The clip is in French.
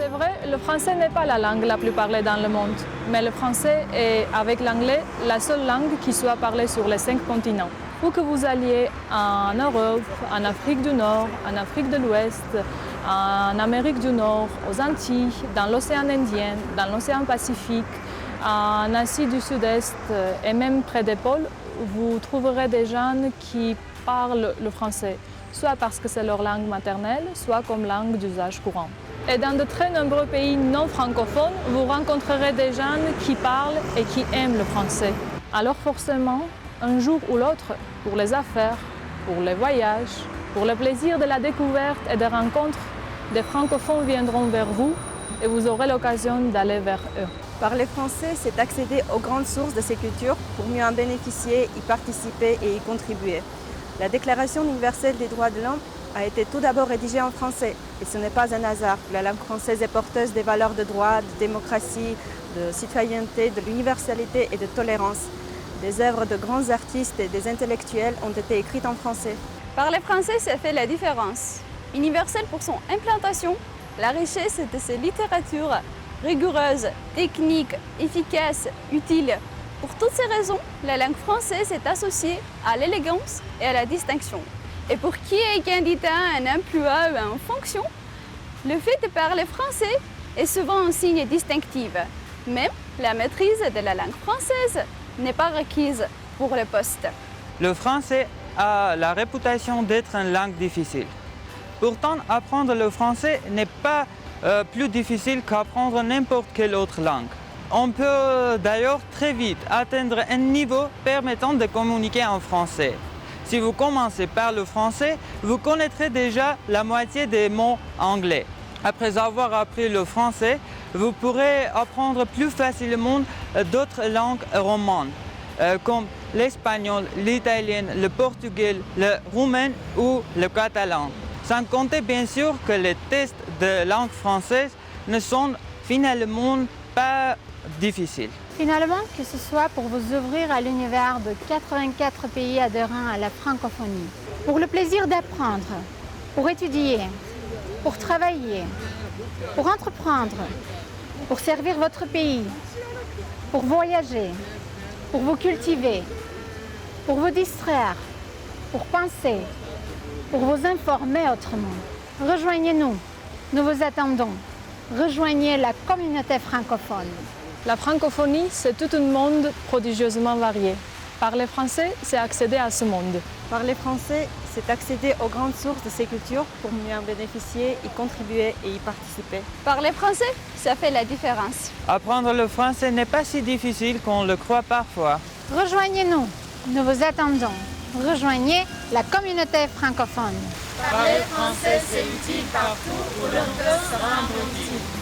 C'est vrai, le français n'est pas la langue la plus parlée dans le monde, mais le français est, avec l'anglais, la seule langue qui soit parlée sur les 5 continents. Où que vous alliez, en Europe, en Afrique du Nord, en Afrique de l'Ouest, en Amérique du Nord, aux Antilles, dans l'océan Indien, dans l'océan Pacifique, en Asie du Sud-Est et même près des pôles, vous trouverez des gens qui parlent le français, soit parce que c'est leur langue maternelle, soit comme langue d'usage courant. Et dans de très nombreux pays non francophones, vous rencontrerez des gens qui parlent et qui aiment le français. Alors forcément, un jour ou l'autre, pour les affaires, pour les voyages, pour le plaisir de la découverte et des rencontres, des francophones viendront vers vous et vous aurez l'occasion d'aller vers eux. Parler français, c'est accéder aux grandes sources de ces cultures pour mieux en bénéficier, y participer et y contribuer. La Déclaration universelle des droits de l'homme a été tout d'abord rédigée en français et ce n'est pas un hasard. La langue française est porteuse des valeurs de droit, de démocratie, de citoyenneté, de l'universalité et de tolérance. Des œuvres de grands artistes et des intellectuels ont été écrites en français. Parler français, ça fait la différence. Universel pour son implantation, la richesse de ses littératures, rigoureuse, technique, efficace, utile. Pour toutes ces raisons, la langue française est associée à l'élégance et à la distinction. Et pour qui est candidat à un emploi ou à une fonction, le fait de parler français est souvent un signe distinctif. Même la maîtrise de la langue française n'est pas requise pour le poste. Le français a la réputation d'être une langue difficile. Pourtant, apprendre le français n'est pas plus difficile qu'apprendre n'importe quelle autre langue. On peut d'ailleurs très vite atteindre un niveau permettant de communiquer en français. Si vous commencez par le français, vous connaîtrez déjà la moitié des mots anglais. Après avoir appris le français, vous pourrez apprendre plus facilement d'autres langues romanes, comme l'espagnol, l'italien, le portugais, le roumain ou le catalan. Sans compter bien sûr que les tests de langue française ne sont finalement pas difficiles. Finalement, que ce soit pour vous ouvrir à l'univers de 84 pays adhérents à la francophonie, pour le plaisir d'apprendre, pour étudier, pour travailler, pour entreprendre, pour servir votre pays, pour voyager, pour vous cultiver, pour vous distraire, pour penser, pour vous informer autrement. Rejoignez-nous, nous vous attendons. Rejoignez la communauté francophone. La francophonie, c'est tout un monde prodigieusement varié. Parler français, c'est accéder à ce monde. Parler français, c'est accéder aux grandes sources de ces cultures pour mieux en bénéficier, y contribuer et y participer. Parler français, ça fait la différence. Apprendre le français n'est pas si difficile qu'on le croit parfois. Rejoignez-nous, nous vous attendons. Rejoignez la communauté francophone. Parler français, c'est utile partout où l'on peut se rendre utile.